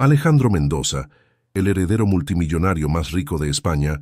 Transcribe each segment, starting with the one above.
Alejandro Mendoza, el heredero multimillonario más rico de España,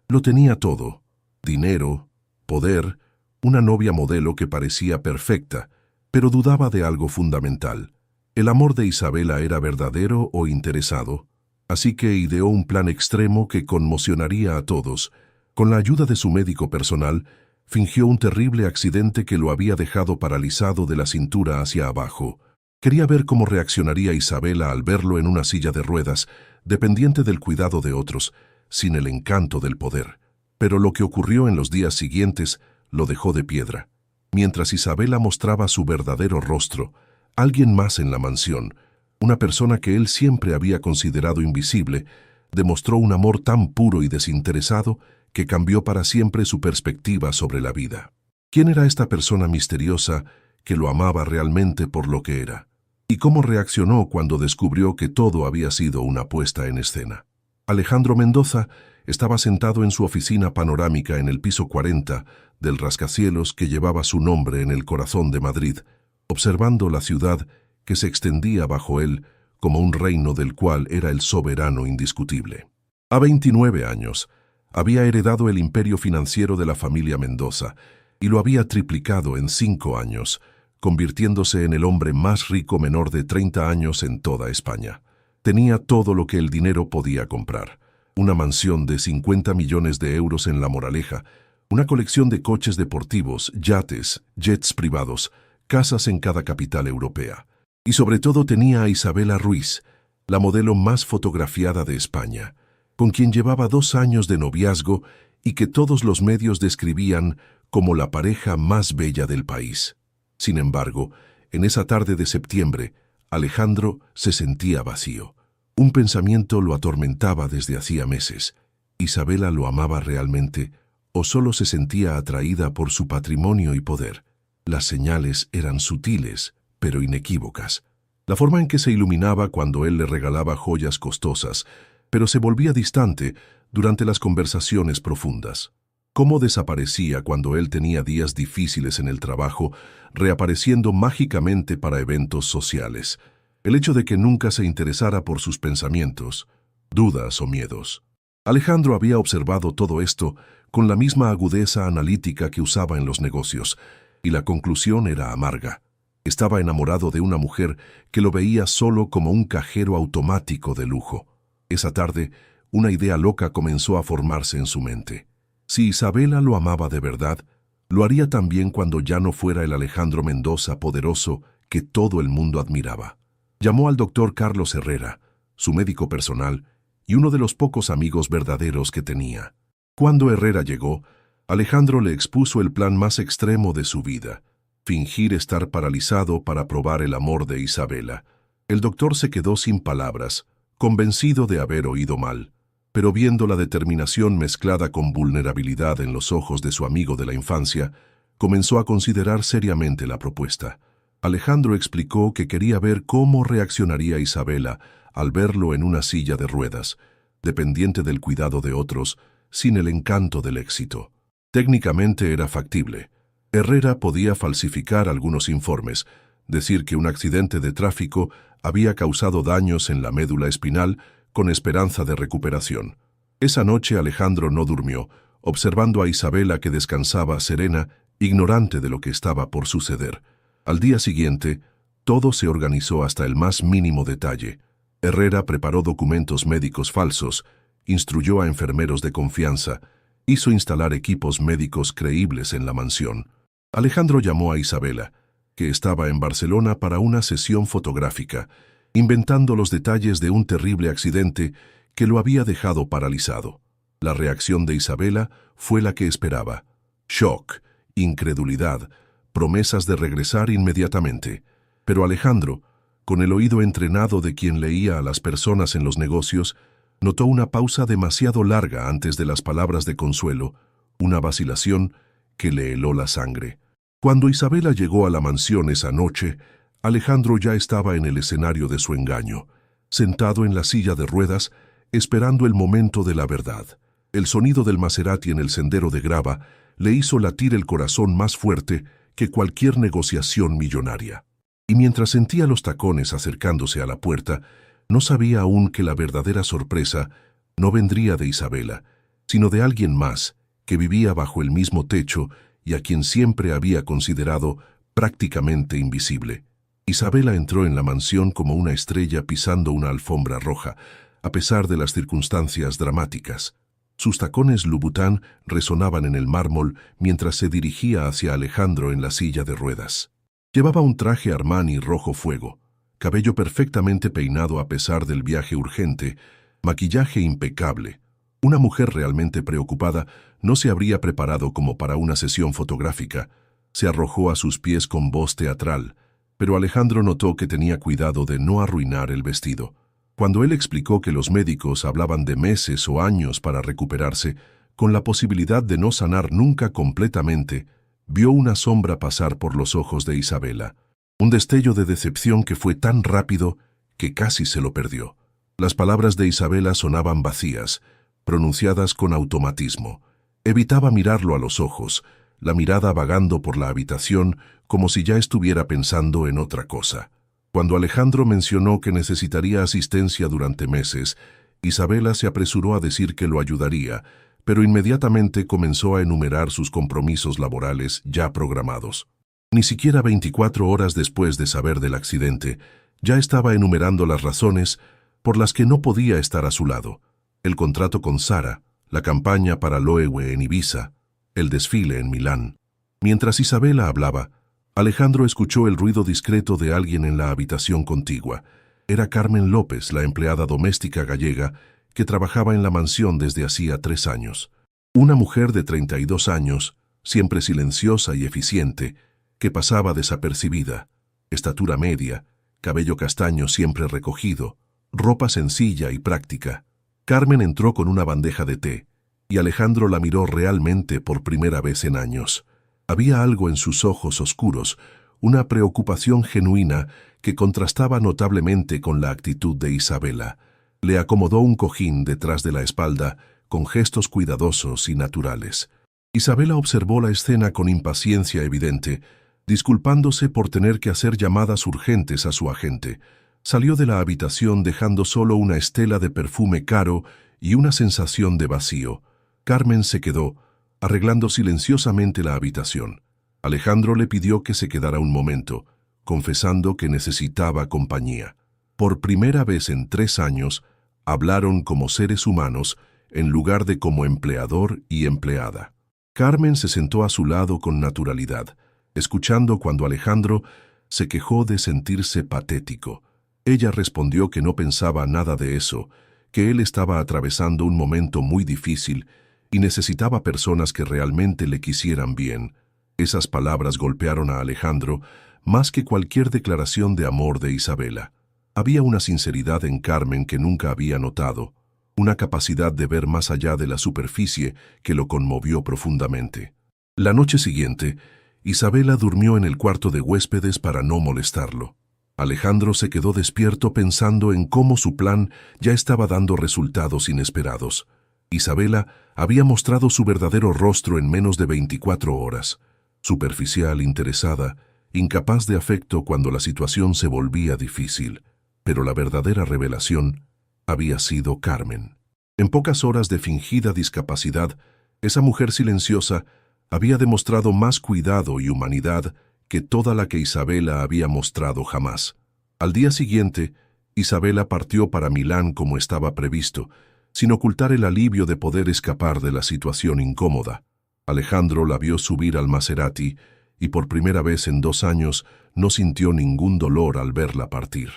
lo tenía todo: dinero, poder, una novia modelo que parecía perfecta, pero dudaba de algo fundamental. ¿El amor de Isabela era verdadero o interesado? Así que ideó un plan extremo que conmocionaría a todos. Con la ayuda de su médico personal, fingió un terrible accidente que lo había dejado paralizado de la cintura hacia abajo. Quería ver cómo reaccionaría Isabela al verlo en una silla de ruedas, dependiente del cuidado de otros, sin el encanto del poder. Pero lo que ocurrió en los días siguientes lo dejó de piedra. Mientras Isabela mostraba su verdadero rostro, alguien más en la mansión, una persona que él siempre había considerado invisible, demostró un amor tan puro y desinteresado que cambió para siempre su perspectiva sobre la vida. ¿Quién era esta persona misteriosa que lo amaba realmente por lo que era? ¿Y cómo reaccionó cuando descubrió que todo había sido una puesta en escena? Alejandro Mendoza estaba sentado en su oficina panorámica en el piso 40 del rascacielos que llevaba su nombre en el corazón de Madrid, observando la ciudad que se extendía bajo él como un reino del cual era el soberano indiscutible. A 29 años, había heredado el imperio financiero de la familia Mendoza y lo había triplicado en 5 años, convirtiéndose en el hombre más rico menor de 30 años en toda España. Tenía todo lo que el dinero podía comprar: una mansión de 50 millones de euros en La Moraleja, una colección de coches deportivos, yates, jets privados, casas en cada capital europea. Y sobre todo tenía a Isabela Ruiz, la modelo más fotografiada de España, con quien llevaba 2 años de noviazgo y que todos los medios describían como la pareja más bella del país. Sin embargo, en esa tarde de septiembre, Alejandro se sentía vacío. Un pensamiento lo atormentaba desde hacía meses. ¿Isabela lo amaba realmente o solo se sentía atraída por su patrimonio y poder? Las señales eran sutiles, pero inequívocas. La forma en que se iluminaba cuando él le regalaba joyas costosas, pero se volvía distante durante las conversaciones profundas. Cómo desaparecía cuando él tenía días difíciles en el trabajo, reapareciendo mágicamente para eventos sociales. El hecho de que nunca se interesara por sus pensamientos, dudas o miedos. Alejandro había observado todo esto con la misma agudeza analítica que usaba en los negocios, y la conclusión era amarga. Estaba enamorado de una mujer que lo veía solo como un cajero automático de lujo. Esa tarde, una idea loca comenzó a formarse en su mente. Si Isabela lo amaba de verdad, lo haría también cuando ya no fuera el Alejandro Mendoza poderoso que todo el mundo admiraba. Llamó al doctor Carlos Herrera, su médico personal y uno de los pocos amigos verdaderos que tenía. Cuando Herrera llegó, Alejandro le expuso el plan más extremo de su vida: fingir estar paralizado para probar el amor de Isabela. El doctor se quedó sin palabras, convencido de haber oído mal, pero viendo la determinación mezclada con vulnerabilidad en los ojos de su amigo de la infancia, comenzó a considerar seriamente la propuesta. Alejandro explicó que quería ver cómo reaccionaría Isabela al verlo en una silla de ruedas, dependiente del cuidado de otros, sin el encanto del éxito. Técnicamente era factible. Herrera podía falsificar algunos informes, decir que un accidente de tráfico había causado daños en la médula espinal con esperanza de recuperación. Esa noche Alejandro no durmió, observando a Isabela que descansaba serena, ignorante de lo que estaba por suceder. Al día siguiente, todo se organizó hasta el más mínimo detalle. Herrera preparó documentos médicos falsos, instruyó a enfermeros de confianza, hizo instalar equipos médicos creíbles en la mansión. Alejandro llamó a Isabela, que estaba en Barcelona para una sesión fotográfica, inventando los detalles de un terrible accidente que lo había dejado paralizado. La reacción de Isabela fue la que esperaba: shock, incredulidad, promesas de regresar inmediatamente. Pero Alejandro, con el oído entrenado de quien leía a las personas en los negocios, notó una pausa demasiado larga antes de las palabras de consuelo, una vacilación que le heló la sangre. Cuando Isabela llegó a la mansión esa noche, Alejandro ya estaba en el escenario de su engaño, sentado en la silla de ruedas, esperando el momento de la verdad. El sonido del Maserati en el sendero de grava le hizo latir el corazón más fuerte que cualquier negociación millonaria. Y mientras sentía los tacones acercándose a la puerta, No sabía aún que la verdadera sorpresa no vendría de Isabela, sino de alguien más que vivía bajo el mismo techo y a quien siempre había considerado prácticamente invisible. Isabela entró en la mansión como una estrella pisando una alfombra roja, a pesar de las circunstancias dramáticas. Sus tacones Louboutin resonaban en el mármol mientras se dirigía hacia Alejandro en la silla de ruedas. Llevaba un traje Armani rojo fuego, cabello perfectamente peinado a pesar del viaje urgente, maquillaje impecable. Una mujer realmente preocupada no se habría preparado como para una sesión fotográfica. Se arrojó a sus pies con voz teatral, pero Alejandro notó que tenía cuidado de no arruinar el vestido. Cuando él explicó que los médicos hablaban de meses o años para recuperarse, con la posibilidad de no sanar nunca completamente, vio una sombra pasar por los ojos de Isabela. Un destello de decepción que fue tan rápido que casi se lo perdió. Las palabras de Isabela sonaban vacías, pronunciadas con automatismo. Evitaba mirarlo a los ojos, la mirada vagando por la habitación como si ya estuviera pensando en otra cosa. Cuando Alejandro mencionó que necesitaría asistencia durante meses, Isabela se apresuró a decir que lo ayudaría, pero inmediatamente comenzó a enumerar sus compromisos laborales ya programados. Ni siquiera 24 horas después de saber del accidente, ya estaba enumerando las razones por las que no podía estar a su lado. El contrato con Sara, la campaña para Loewe en Ibiza, el desfile en Milán. Mientras Isabela hablaba, Alejandro escuchó el ruido discreto de alguien en la habitación contigua. Era Carmen López, la empleada doméstica gallega, que trabajaba en la mansión desde hacía 3 años. Una mujer de 32 años, siempre silenciosa y eficiente, que pasaba desapercibida, estatura media, cabello castaño siempre recogido, ropa sencilla y práctica. Carmen entró con una bandeja de té, y Alejandro la miró realmente por primera vez en años. Había algo en sus ojos oscuros, una preocupación genuina que contrastaba notablemente con la actitud de Isabela. Le acomodó un cojín detrás de la espalda, con gestos cuidadosos y naturales. Isabela observó la escena con impaciencia evidente, disculpándose por tener que hacer llamadas urgentes a su agente. Salió de la habitación dejando solo una estela de perfume caro y una sensación de vacío. Carmen se quedó, arreglando silenciosamente la habitación. Alejandro le pidió que se quedara un momento, confesando que necesitaba compañía. Por primera vez en 3 años, hablaron como seres humanos en lugar de como empleador y empleada. Carmen se sentó a su lado con naturalidad, escuchando cuando Alejandro se quejó de sentirse patético. Ella respondió que no pensaba nada de eso, que él estaba atravesando un momento muy difícil y necesitaba personas que realmente le quisieran bien. Esas palabras golpearon a Alejandro más que cualquier declaración de amor de Isabela. Había una sinceridad en Carmen que nunca había notado, una capacidad de ver más allá de la superficie que lo conmovió profundamente. La noche siguiente, Isabela durmió en el cuarto de huéspedes para no molestarlo. Alejandro se quedó despierto pensando en cómo su plan ya estaba dando resultados inesperados. Isabela había mostrado su verdadero rostro en menos de 24 horas, superficial, interesada, incapaz de afecto cuando la situación se volvía difícil. Pero la verdadera revelación había sido Carmen. En pocas horas de fingida discapacidad, esa mujer silenciosa había demostrado más cuidado y humanidad que toda la que Isabela había mostrado jamás. Al día siguiente, Isabela partió para Milán como estaba previsto, sin ocultar el alivio de poder escapar de la situación incómoda. Alejandro la vio subir al Maserati y por primera vez en 2 años no sintió ningún dolor al verla partir.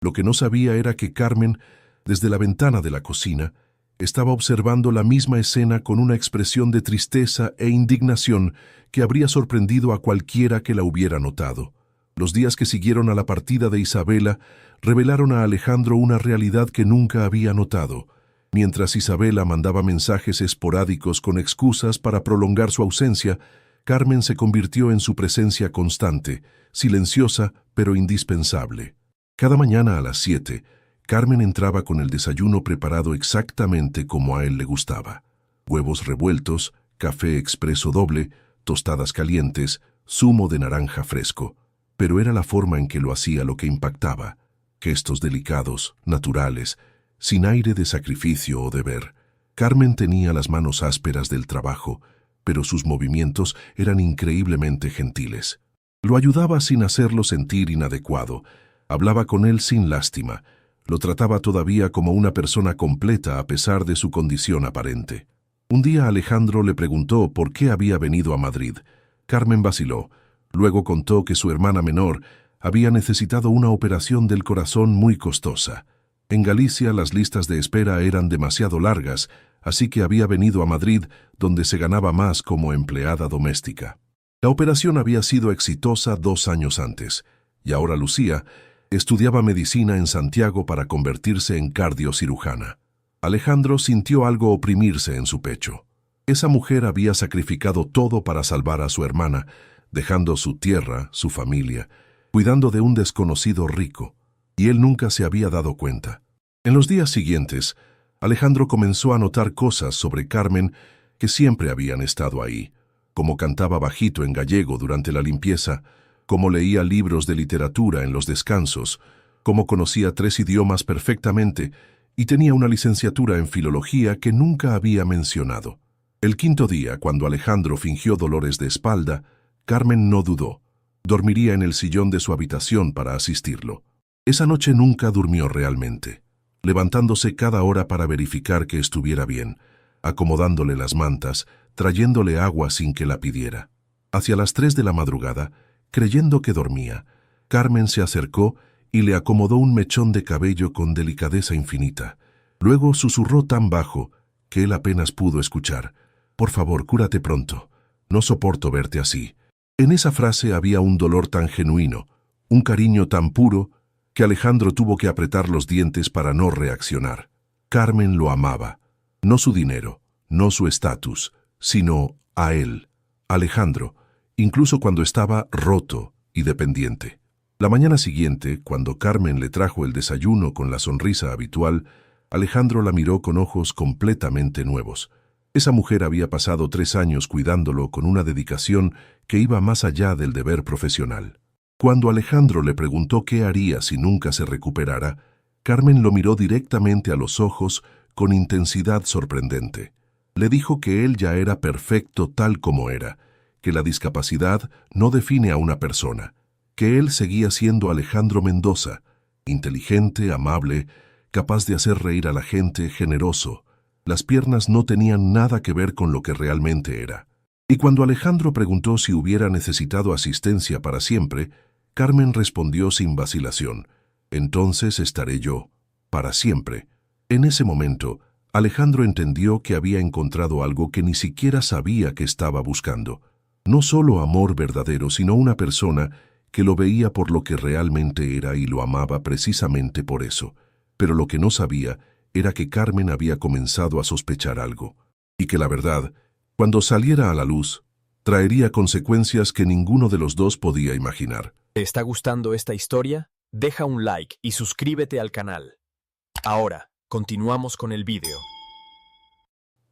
Lo que no sabía era que Carmen, desde la ventana de la cocina, estaba observando la misma escena con una expresión de tristeza e indignación que habría sorprendido a cualquiera que la hubiera notado. Los días que siguieron a la partida de Isabela revelaron a Alejandro una realidad que nunca había notado. Mientras Isabela mandaba mensajes esporádicos con excusas para prolongar su ausencia, Carmen se convirtió en su presencia constante, silenciosa pero indispensable. Cada mañana a las 7, Carmen entraba con el desayuno preparado exactamente como a él le gustaba. Huevos revueltos, café expreso doble, tostadas calientes, zumo de naranja fresco. Pero era la forma en que lo hacía lo que impactaba. gestos delicados, naturales, sin aire de sacrificio o deber. Carmen tenía las manos ásperas del trabajo, pero sus movimientos eran increíblemente gentiles. Lo ayudaba sin hacerlo sentir inadecuado, hablaba con él sin lástima, lo trataba todavía como una persona completa a pesar de su condición aparente. Un día Alejandro le preguntó por qué había venido a Madrid. Carmen vaciló. Luego contó que su hermana menor había necesitado una operación del corazón muy costosa. En Galicia las listas de espera eran demasiado largas, así que había venido a Madrid, donde se ganaba más como empleada doméstica. La operación había sido exitosa 2 años antes, y ahora Lucía estudiaba medicina en Santiago para convertirse en cardiocirujana. Alejandro sintió algo oprimirse en su pecho. Esa mujer había sacrificado todo para salvar a su hermana, dejando su tierra, su familia, cuidando de un desconocido rico, y él nunca se había dado cuenta. En los días siguientes, Alejandro comenzó a notar cosas sobre Carmen que siempre habían estado ahí, como cantaba bajito en gallego durante la limpieza, cómo leía libros de literatura en los descansos, cómo conocía 3 idiomas perfectamente y tenía una licenciatura en filología que nunca había mencionado. El 5.º día, cuando Alejandro fingió dolores de espalda, Carmen no dudó. Dormiría en el sillón de su habitación para asistirlo. Esa noche nunca durmió realmente, levantándose cada hora para verificar que estuviera bien, acomodándole las mantas, trayéndole agua sin que la pidiera. Hacia las 3 de la madrugada, creyendo que dormía, Carmen se acercó y le acomodó un mechón de cabello con delicadeza infinita. Luego susurró tan bajo que él apenas pudo escuchar: «Por favor, cúrate pronto. No soporto verte así». En esa frase había un dolor tan genuino, un cariño tan puro, que Alejandro tuvo que apretar los dientes para no reaccionar. Carmen lo amaba. No su dinero, no su estatus, sino a él, Alejandro, incluso cuando estaba roto y dependiente. La mañana siguiente, cuando Carmen le trajo el desayuno con la sonrisa habitual, Alejandro la miró con ojos completamente nuevos. Esa mujer había pasado 3 años cuidándolo con una dedicación que iba más allá del deber profesional. Cuando Alejandro le preguntó qué haría si nunca se recuperara, Carmen lo miró directamente a los ojos con intensidad sorprendente. Le dijo que él ya era perfecto tal como era, que la discapacidad no define a una persona, que él seguía siendo Alejandro Mendoza, inteligente, amable, capaz de hacer reír a la gente, generoso. Las piernas no tenían nada que ver con lo que realmente era. Y cuando Alejandro preguntó si hubiera necesitado asistencia para siempre, Carmen respondió sin vacilación: «Entonces estaré yo, para siempre». En ese momento, Alejandro entendió que había encontrado algo que ni siquiera sabía que estaba buscando. No solo amor verdadero, sino una persona que lo veía por lo que realmente era y lo amaba precisamente por eso. Pero lo que no sabía era que Carmen había comenzado a sospechar algo, y que la verdad, cuando saliera a la luz, traería consecuencias que ninguno de los dos podía imaginar. ¿Te está gustando esta historia? Deja un like y suscríbete al canal. Ahora, continuamos con el vídeo.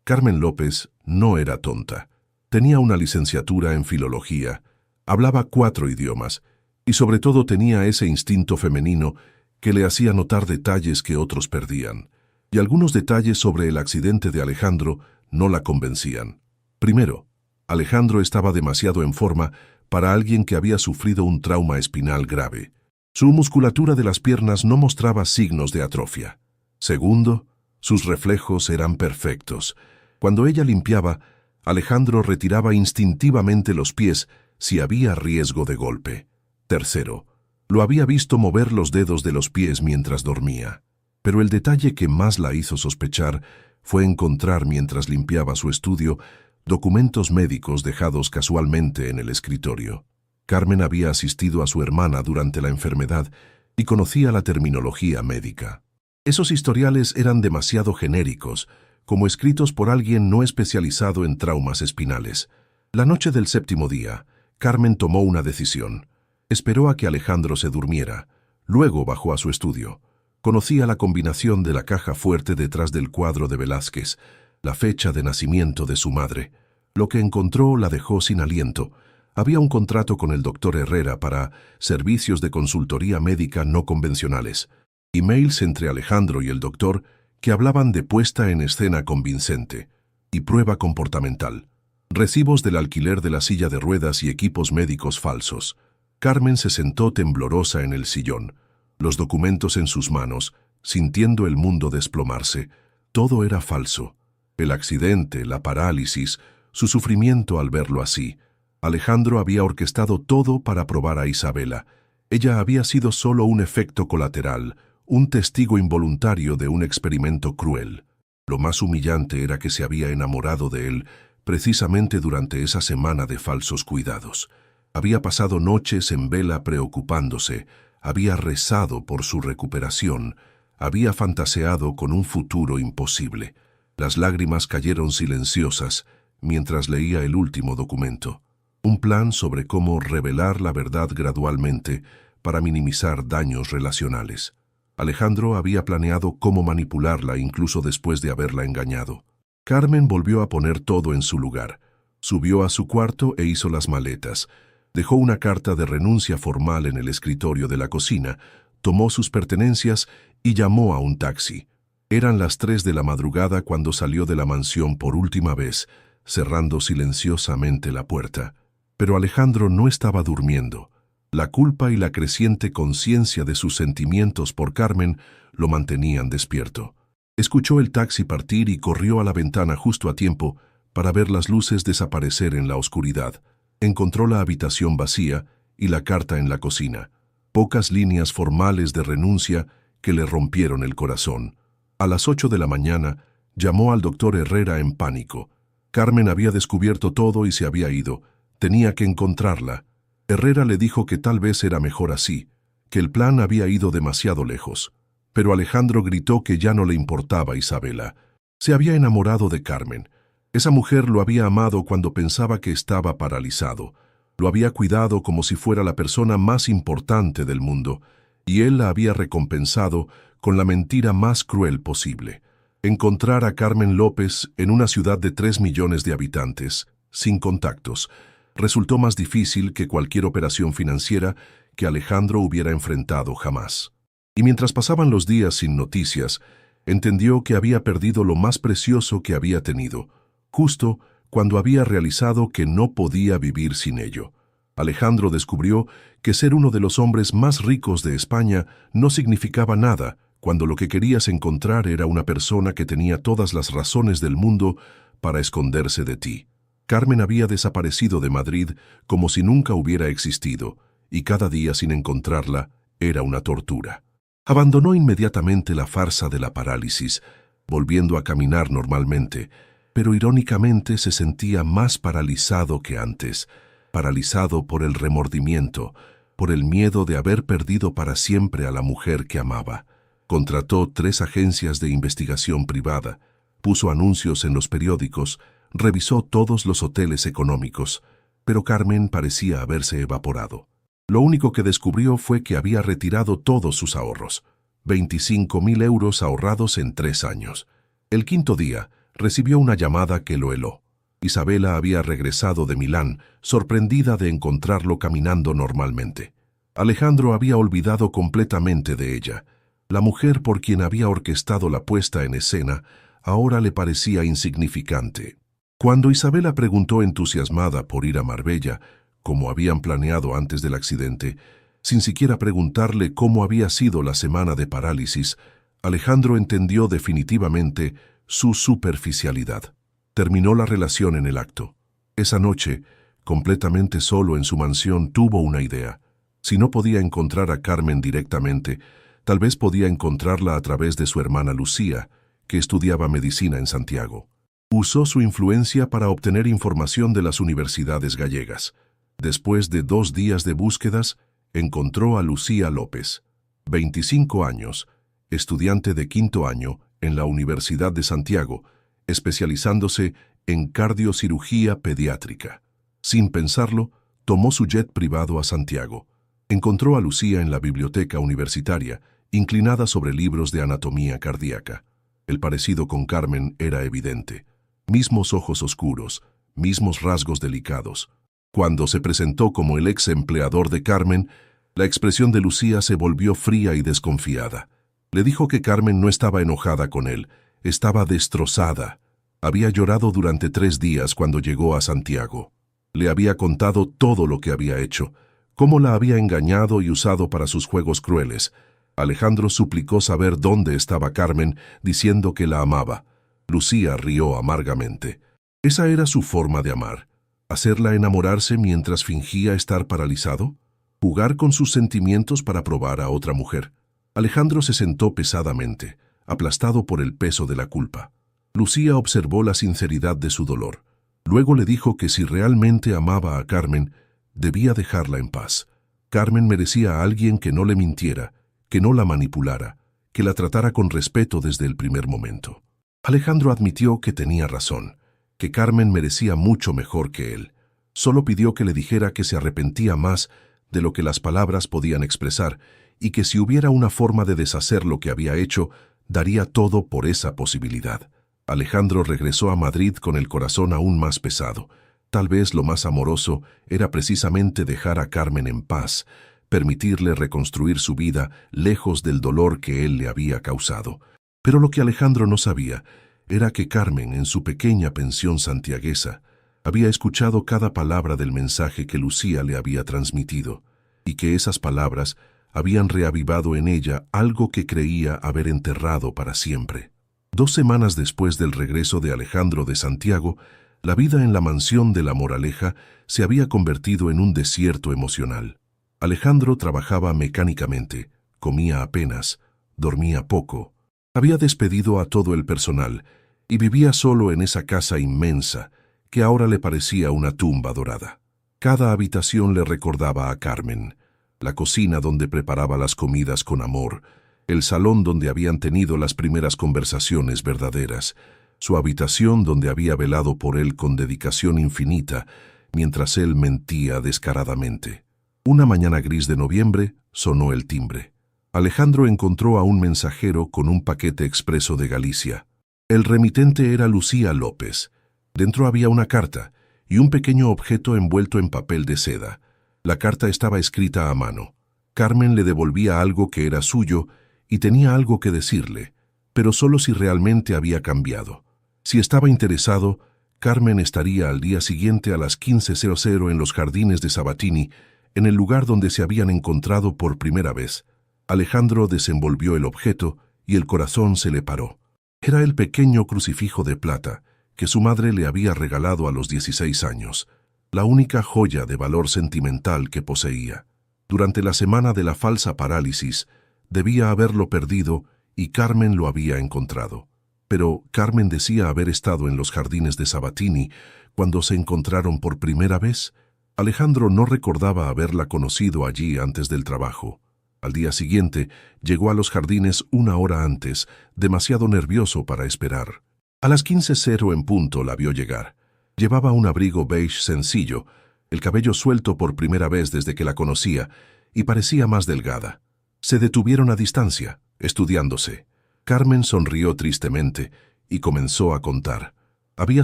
Carmen López no era tonta. Tenía una licenciatura en filología, hablaba 4 idiomas, y sobre todo tenía ese instinto femenino que le hacía notar detalles que otros perdían. Y algunos detalles sobre el accidente de Alejandro no la convencían. Primero, Alejandro estaba demasiado en forma para alguien que había sufrido un trauma espinal grave. Su musculatura de las piernas no mostraba signos de atrofia. Segundo, sus reflejos eran perfectos. Cuando ella limpiaba, Alejandro retiraba instintivamente los pies si había riesgo de golpe. Tercero, lo había visto mover los dedos de los pies mientras dormía. Pero el detalle que más la hizo sospechar fue encontrar mientras limpiaba su estudio documentos médicos dejados casualmente en el escritorio. Carmen había asistido a su hermana durante la enfermedad y conocía la terminología médica. Esos historiales eran demasiado genéricos, como escritos por alguien no especializado en traumas espinales. La noche del 7.º día, Carmen tomó una decisión. Esperó a que Alejandro se durmiera, luego bajó a su estudio. Conocía la combinación de la caja fuerte detrás del cuadro de Velázquez, la fecha de nacimiento de su madre. Lo que encontró la dejó sin aliento, Había un contrato con el doctor Herrera para servicios de consultoría médica no convencionales. Emails entre Alejandro y el doctor que hablaban de puesta en escena convincente y prueba comportamental. Recibos del alquiler de la silla de ruedas y equipos médicos falsos. Carmen se sentó temblorosa en el sillón, los documentos en sus manos, sintiendo el mundo desplomarse. Todo era falso. El accidente, la parálisis, su sufrimiento al verlo así. Alejandro había orquestado todo para probar a Isabela. Ella había sido solo un efecto colateral, un testigo involuntario de un experimento cruel. Lo más humillante era que se había enamorado de él precisamente durante esa semana de falsos cuidados. Había pasado noches en vela preocupándose, había rezado por su recuperación, había fantaseado con un futuro imposible. Las lágrimas cayeron silenciosas mientras leía el último documento. Un plan sobre cómo revelar la verdad gradualmente para minimizar daños relacionales. Alejandro había planeado cómo manipularla incluso después de haberla engañado. Carmen volvió a poner todo en su lugar. Subió a su cuarto e hizo las maletas. Dejó una carta de renuncia formal en el escritorio de la cocina, tomó sus pertenencias y llamó a un taxi. Eran las 3 de la madrugada cuando salió de la mansión por última vez, cerrando silenciosamente la puerta. Pero Alejandro no estaba durmiendo. La culpa y la creciente conciencia de sus sentimientos por Carmen lo mantenían despierto. Escuchó el taxi partir y corrió a la ventana justo a tiempo para ver las luces desaparecer en la oscuridad. Encontró la habitación vacía y la carta en la cocina. Pocas líneas formales de renuncia que le rompieron el corazón. A las 8 de la mañana llamó al doctor Herrera en pánico. Carmen había descubierto todo y se había ido. Tenía que encontrarla. Herrera le dijo que tal vez era mejor así, que el plan había ido demasiado lejos. Pero Alejandro gritó que ya no le importaba Isabela. Se había enamorado de Carmen. Esa mujer lo había amado cuando pensaba que estaba paralizado. Lo había cuidado como si fuera la persona más importante del mundo, y él la había recompensado con la mentira más cruel posible. Encontrar a Carmen López en una ciudad de 3 millones de habitantes, sin contactos, resultó más difícil que cualquier operación financiera que Alejandro hubiera enfrentado jamás. Y mientras pasaban los días sin noticias, entendió que había perdido lo más precioso que había tenido, justo cuando había realizado que no podía vivir sin ello. Alejandro descubrió que ser uno de los hombres más ricos de España no significaba nada cuando lo que querías encontrar era una persona que tenía todas las razones del mundo para esconderse de ti. Carmen había desaparecido de Madrid como si nunca hubiera existido, y cada día sin encontrarla era una tortura. Abandonó inmediatamente la farsa de la parálisis, volviendo a caminar normalmente, pero irónicamente se sentía más paralizado que antes, paralizado por el remordimiento, por el miedo de haber perdido para siempre a la mujer que amaba. Contrató 3 agencias de investigación privada, puso anuncios en los periódicos, revisó todos los hoteles económicos, pero Carmen parecía haberse evaporado. Lo único que descubrió fue que había retirado todos sus ahorros, 25.000 euros ahorrados en 3 años. El 5.º día, recibió una llamada que lo heló. Isabela había regresado de Milán, sorprendida de encontrarlo caminando normalmente. Alejandro había olvidado completamente de ella. La mujer por quien había orquestado la puesta en escena ahora le parecía insignificante. Cuando Isabela preguntó entusiasmada por ir a Marbella, como habían planeado antes del accidente, sin siquiera preguntarle cómo había sido la semana de parálisis, Alejandro entendió definitivamente su superficialidad. Terminó la relación en el acto. Esa noche, completamente solo en su mansión, tuvo una idea. Si no podía encontrar a Carmen directamente, tal vez podía encontrarla a través de su hermana Lucía, que estudiaba medicina en Santiago. Usó su influencia para obtener información de las universidades gallegas. Después de 2 días de búsquedas, encontró a Lucía López, 25 años, estudiante de 5º año en la Universidad de Santiago, especializándose en cardiocirugía pediátrica. Sin pensarlo, tomó su jet privado a Santiago. Encontró a Lucía en la biblioteca universitaria, inclinada sobre libros de anatomía cardíaca. El parecido con Carmen era evidente. Mismos ojos oscuros, mismos rasgos delicados. Cuando se presentó como el ex empleador de Carmen, la expresión de Lucía se volvió fría y desconfiada. Le dijo que Carmen no estaba enojada con él, estaba destrozada. Había llorado durante 3 días cuando llegó a Santiago. Le había contado todo lo que había hecho, cómo la había engañado y usado para sus juegos crueles. Alejandro suplicó saber dónde estaba Carmen, diciendo que la amaba. Lucía rió amargamente. ¿Esa era su forma de amar? ¿Hacerla enamorarse mientras fingía estar paralizado? ¿Jugar con sus sentimientos para probar a otra mujer? Alejandro se sentó pesadamente, aplastado por el peso de la culpa. Lucía observó la sinceridad de su dolor. Luego le dijo que si realmente amaba a Carmen, debía dejarla en paz. Carmen merecía a alguien que no le mintiera, que no la manipulara, que la tratara con respeto desde el primer momento. Alejandro admitió que tenía razón, que Carmen merecía mucho mejor que él. Solo pidió que le dijera que se arrepentía más de lo que las palabras podían expresar y que si hubiera una forma de deshacer lo que había hecho, daría todo por esa posibilidad. Alejandro regresó a Madrid con el corazón aún más pesado. Tal vez lo más amoroso era precisamente dejar a Carmen en paz, permitirle reconstruir su vida lejos del dolor que él le había causado. Pero lo que Alejandro no sabía era que Carmen, en su pequeña pensión santiaguesa, había escuchado cada palabra del mensaje que Lucía le había transmitido, y que esas palabras habían reavivado en ella algo que creía haber enterrado para siempre. 2 semanas después del regreso de Alejandro de Santiago, la vida en la mansión de La Moraleja se había convertido en un desierto emocional. Alejandro trabajaba mecánicamente, comía apenas, dormía poco. Había despedido a todo el personal y vivía solo en esa casa inmensa que ahora le parecía una tumba dorada. Cada habitación le recordaba a Carmen, la cocina donde preparaba las comidas con amor, el salón donde habían tenido las primeras conversaciones verdaderas, su habitación donde había velado por él con dedicación infinita, mientras él mentía descaradamente. Una mañana gris de noviembre sonó el timbre. Alejandro encontró a un mensajero con un paquete expreso de Galicia. El remitente era Lucía López. Dentro había una carta y un pequeño objeto envuelto en papel de seda. La carta estaba escrita a mano. Carmen le devolvía algo que era suyo y tenía algo que decirle, pero solo si realmente había cambiado. Si estaba interesado, Carmen estaría al día siguiente a las 15:00 en los jardines de Sabatini, en el lugar donde se habían encontrado por primera vez. Alejandro desenvolvió el objeto y el corazón se le paró. Era el pequeño crucifijo de plata que su madre le había regalado a los 16 años, la única joya de valor sentimental que poseía. Durante la semana de la falsa parálisis, debía haberlo perdido y Carmen lo había encontrado. Pero Carmen decía haber estado en los jardines de Sabatini cuando se encontraron por primera vez. Alejandro no recordaba haberla conocido allí antes del trabajo. Al día siguiente, llegó a los jardines 1 hora antes, demasiado nervioso para esperar. A las 15:00 en punto la vio llegar. Llevaba un abrigo beige sencillo, el cabello suelto por primera vez desde que la conocía, y parecía más delgada. Se detuvieron a distancia, estudiándose. Carmen sonrió tristemente y comenzó a contar. Había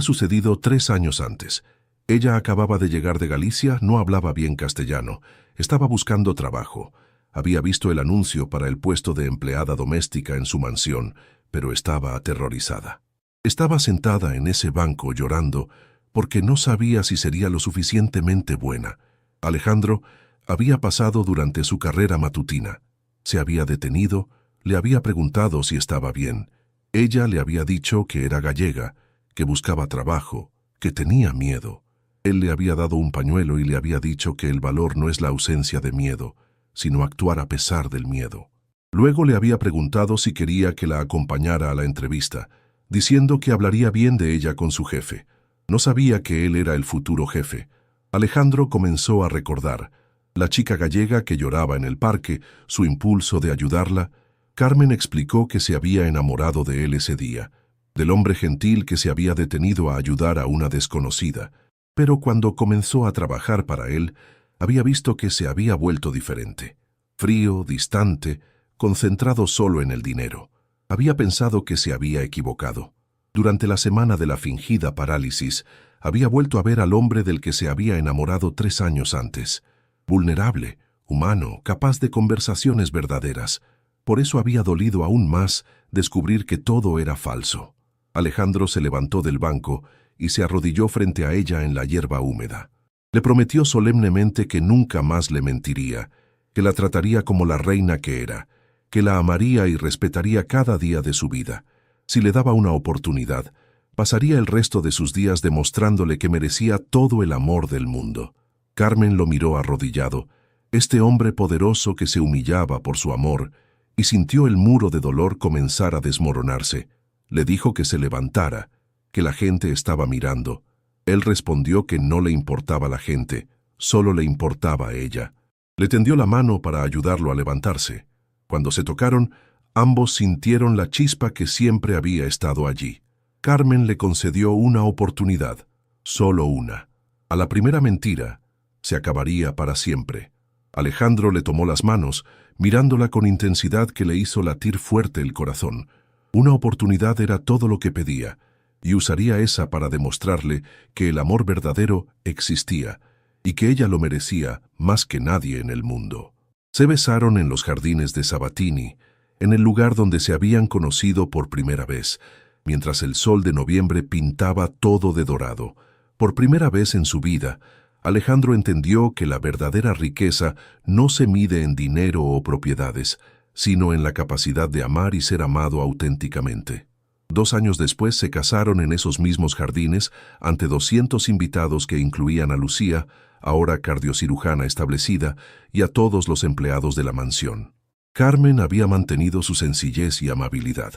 sucedido 3 años antes. Ella acababa de llegar de Galicia, no hablaba bien castellano, estaba buscando trabajo. Había visto el anuncio para el puesto de empleada doméstica en su mansión, pero estaba aterrorizada. Estaba sentada en ese banco llorando porque no sabía si sería lo suficientemente buena. Alejandro había pasado durante su carrera matutina. Se había detenido, le había preguntado si estaba bien. Ella le había dicho que era gallega, que buscaba trabajo, que tenía miedo. Él le había dado un pañuelo y le había dicho que el valor no es la ausencia de miedo, sino actuar a pesar del miedo. Luego le había preguntado si quería que la acompañara a la entrevista, diciendo que hablaría bien de ella con su jefe. No sabía que él era el futuro jefe. Alejandro comenzó a recordar. La chica gallega que lloraba en el parque, su impulso de ayudarla. Carmen explicó que se había enamorado de él ese día, del hombre gentil que se había detenido a ayudar a una desconocida. Pero cuando comenzó a trabajar para él, había visto que se había vuelto diferente. Frío, distante, concentrado solo en el dinero. Había pensado que se había equivocado. Durante la semana de la fingida parálisis, había vuelto a ver al hombre del que se había enamorado 3 años antes. Vulnerable, humano, capaz de conversaciones verdaderas. Por eso había dolido aún más descubrir que todo era falso. Alejandro se levantó del banco y se arrodilló frente a ella en la hierba húmeda. Le prometió solemnemente que nunca más le mentiría, que la trataría como la reina que era, que la amaría y respetaría cada día de su vida. Si le daba una oportunidad, pasaría el resto de sus días demostrándole que merecía todo el amor del mundo. Carmen lo miró arrodillado, este hombre poderoso que se humillaba por su amor, y sintió el muro de dolor comenzar a desmoronarse. Le dijo que se levantara, que la gente estaba mirando. Él respondió que no le importaba la gente, solo le importaba a ella. Le tendió la mano para ayudarlo a levantarse. Cuando se tocaron, ambos sintieron la chispa que siempre había estado allí. Carmen le concedió una oportunidad, solo una. A la primera mentira, se acabaría para siempre. Alejandro le tomó las manos, mirándola con intensidad que le hizo latir fuerte el corazón. Una oportunidad era todo lo que pedía, y usaría esa para demostrarle que el amor verdadero existía, y que ella lo merecía más que nadie en el mundo. Se besaron en los jardines de Sabatini, en el lugar donde se habían conocido por primera vez, mientras el sol de noviembre pintaba todo de dorado. Por primera vez en su vida, Alejandro entendió que la verdadera riqueza no se mide en dinero o propiedades, sino en la capacidad de amar y ser amado auténticamente. 2 años después se casaron en esos mismos jardines ante 200 invitados que incluían a Lucía, ahora cardiocirujana establecida, y a todos los empleados de la mansión. Carmen había mantenido su sencillez y amabilidad.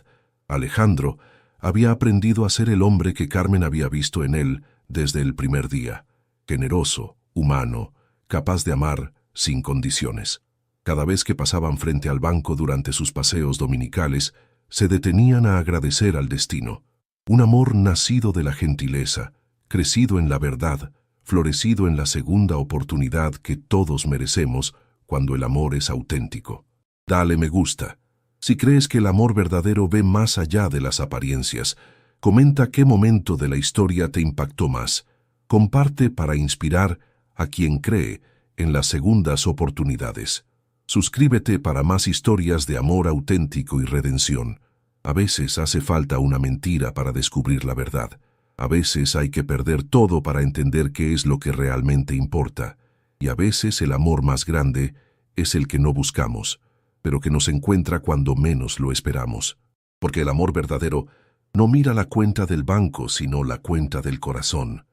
Alejandro había aprendido a ser el hombre que Carmen había visto en él desde el primer día. Generoso, humano, capaz de amar sin condiciones. Cada vez que pasaban frente al banco durante sus paseos dominicales, se detenían a agradecer al destino. Un amor nacido de la gentileza, crecido en la verdad, florecido en la segunda oportunidad que todos merecemos cuando el amor es auténtico. Dale me gusta. Si crees que el amor verdadero ve más allá de las apariencias, comenta qué momento de la historia te impactó más. Comparte para inspirar a quien cree en las segundas oportunidades. Suscríbete para más historias de amor auténtico y redención. A veces hace falta una mentira para descubrir la verdad. A veces hay que perder todo para entender qué es lo que realmente importa. Y a veces el amor más grande es el que no buscamos, pero que nos encuentra cuando menos lo esperamos. Porque el amor verdadero no mira la cuenta del banco, sino la cuenta del corazón.